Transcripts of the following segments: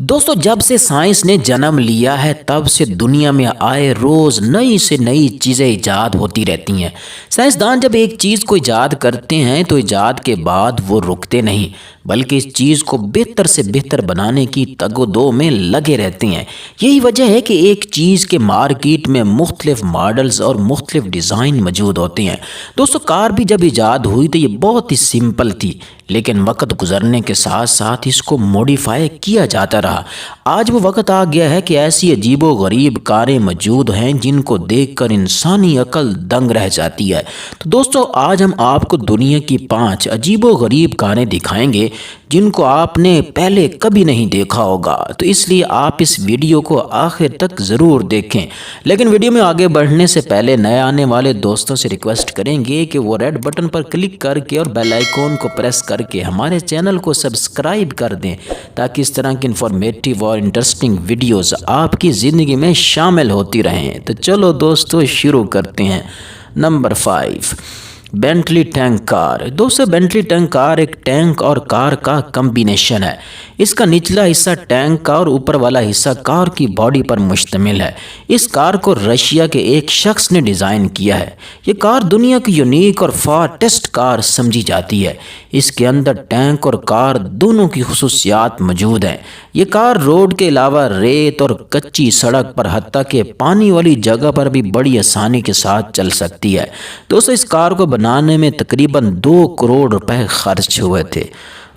दोस्तों, जब से साइंस ने जन्म लिया है तब से दुनिया में आए रोज़ नई से नई चीज़ें इजाद होती रहती हैं। साइंसदान जब एक चीज़ को इजाद करते हैं तो इजाद के बाद वो रुकते नहीं, बल्कि इस चीज़ को बेहतर से बेहतर बनाने की तगोदो में लगे रहते हैं। यही वजह है कि एक चीज़ के मार्केट में मुख्तलिफ मॉडल्स और मुख्तलिफ डिज़ाइन मौजूद होते हैं। दोस्तों, कार भी जब इजाद हुई तो ये बहुत ही सिंपल थी, लेकिन वक्त गुजरने के साथ साथ इसको मॉडिफाई किया जाता रहा। आज वो वक्त आ गया है कि ऐसी अजीबो गरीब कारें मौजूद हैं जिनको देखकर इंसानी अकल दंग रह जाती है। तो दोस्तों, आज हम आपको दुनिया की 5 अजीबो गरीब कारें दिखाएंगे जिनको आपने पहले कभी नहीं देखा होगा। तो इसलिए आप इस वीडियो को आखिर तक ज़रूर देखें। लेकिन वीडियो में आगे बढ़ने से पहले नए आने वाले दोस्तों से रिक्वेस्ट करेंगे कि वो रेड बटन पर क्लिक करके और बेल आइकॉन को प्रेस करके हमारे चैनल को सब्सक्राइब कर दें, ताकि इस तरह की इंफॉर्मेटिव और इंटरेस्टिंग वीडियोस आपकी ज़िंदगी में शामिल होती रहें। तो चलो दोस्तों, शुरू करते हैं। Number 5, Bentley tank car. दोस्तों, बेंटली टैंक कार एक टैंक और कार का कम्बिनेशन है। इसका निचला हिस्सा टैंक का और ऊपर वाला हिस्सा कार की बॉडी पर मुश्तमिल है। इस कार को रशिया के एक शख्स ने डिज़ाइन किया है। ये कार दुनिया की यूनिक और फास्टेस्ट कार समझी जाती है। इसके अंदर टैंक और कार दोनों की खुसूसियात मौजूद हैं। ये कार रोड के अलावा रेत और कच्ची सड़क पर, हत्ता के पानी वाली जगह पर भी बड़ी आसानी के साथ चल सकती है। दोस्तों, इस कार को बनाने में तकरीबन 2 करोड़ रुपए खर्च हुए थे।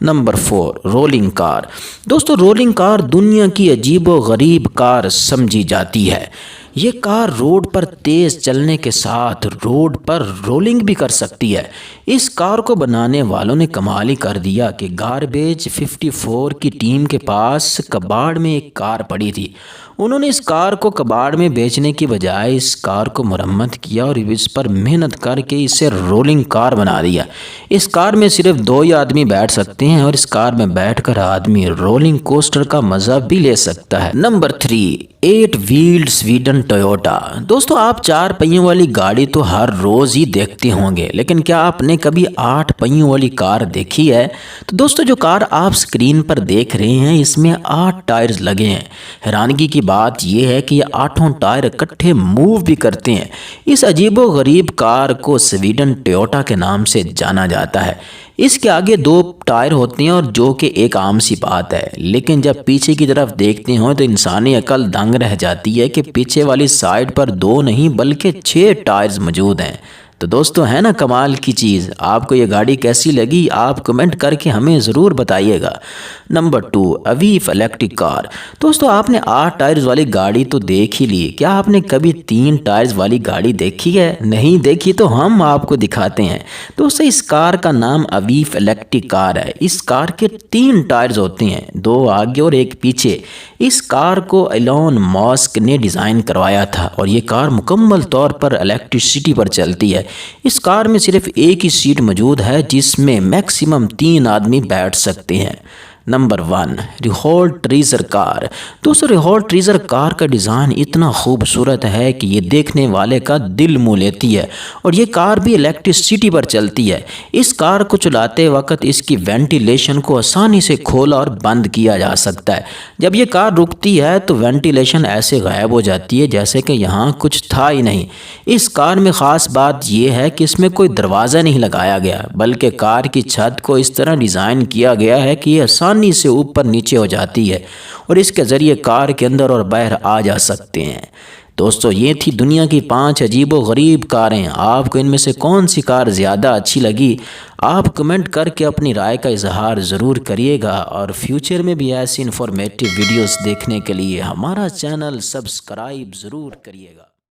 Number 4, rolling car. दोस्तों, रोलिंग कार दुनिया की अजीबो गरीब कार समझी जाती है। ये कार रोड पर तेज़ चलने के साथ रोड पर रोलिंग भी कर सकती है। इस कार को बनाने वालों ने कमाल ही कर दिया कि गार्बेज 54 की टीम के पास कबाड़ में एक कार पड़ी थी। उन्होंने इस कार को कबाड़ में बेचने की बजाय इस कार को मरम्मत किया और इस पर मेहनत करके इसे रोलिंग कार बना दिया। इस कार में सिर्फ 2 ही आदमी बैठ सकते हैं और इस कार में बैठकर आदमी रोलिंग कोस्टर का मज़ा भी ले सकता है। Number 3, 8 wheeled Sweden Toyota. दोस्तों, आप 4 पहियों वाली गाड़ी तो हर रोज़ ही देखते होंगे, लेकिन क्या आपने कभी 8 पहियों वाली कार देखी है? तो दोस्तों, जो कार आप स्क्रीन पर देख रहे हैं इसमें 8 टायर्स लगे हैं। हैरानगी की बात यह है कि ये 8 टायर इकट्ठे मूव भी करते हैं। इस अजीबो गरीब कार को स्वीडन टोयोटा के नाम से जाना जाता है। इसके आगे 2 टायर होते हैं और जो कि एक आम सी बात है, लेकिन जब पीछे की तरफ देखते हो तो इंसानी अकल दंग रह जाती है कि पीछे वाली साइड पर 2 नहीं बल्कि 6 टायर्स मौजूद हैं। तो दोस्तों, है ना कमाल की चीज़? आपको ये गाड़ी कैसी लगी आप कमेंट करके हमें ज़रूर बताइएगा। नंबर 2, अवीफ इलेक्ट्रिक कार। दोस्तों, आपने 8 टायर्स वाली गाड़ी तो देख ही ली, क्या आपने कभी 3 टायर्स वाली गाड़ी देखी है? नहीं देखी तो हम आपको दिखाते हैं। दोस्तों, इस कार का नाम अवीफ इलेक्ट्रिक कार है। इस कार के 3 टायर्स होते हैं, 2 आगे और 1 पीछे। इस कार को एलोन मस्क ने डिज़ाइन करवाया था और ये कार मुकम्मल तौर पर इलेक्ट्रिसिटी पर चलती है। इस कार में सिर्फ एक ही सीट मौजूद है जिसमें मैक्सिमम 3 आदमी बैठ सकते हैं। नंबर 1, रिहोल्ट ट्रीजर कार। दोस्तों, रिहोल्ट ट्रीजर कार का डिज़ाइन इतना खूबसूरत है कि ये देखने वाले का दिल मोह लेती है और ये कार भी इलेक्ट्रिसिटी पर चलती है। इस कार को चलाते वक्त इसकी वेंटिलेशन को आसानी से खोला और बंद किया जा सकता है। जब ये कार रुकती है तो वेंटिलेशन ऐसे गायब हो जाती है जैसे कि यहाँ कुछ था ही नहीं। इस कार में ख़ास बात यह है कि इसमें कोई दरवाज़ा नहीं लगाया गया, बल्कि कार की छत को इस तरह डिज़ाइन किया गया है कि ये आसानी से ऊपर नीचे हो जाती है और इसके ज़रिए कार के अंदर और बाहर आ जा सकते हैं। दोस्तों, ये थी दुनिया की 5 अजीबो गरीब कारें। आपको इनमें से कौन सी कार ज़्यादा अच्छी लगी? आप कमेंट करके अपनी राय का इजहार ज़रूर करिएगा और फ्यूचर में भी ऐसी इन्फॉर्मेटिव वीडियोस देखने के लिए हमारा चैनल सब्सक्राइब ज़रूर करिएगा।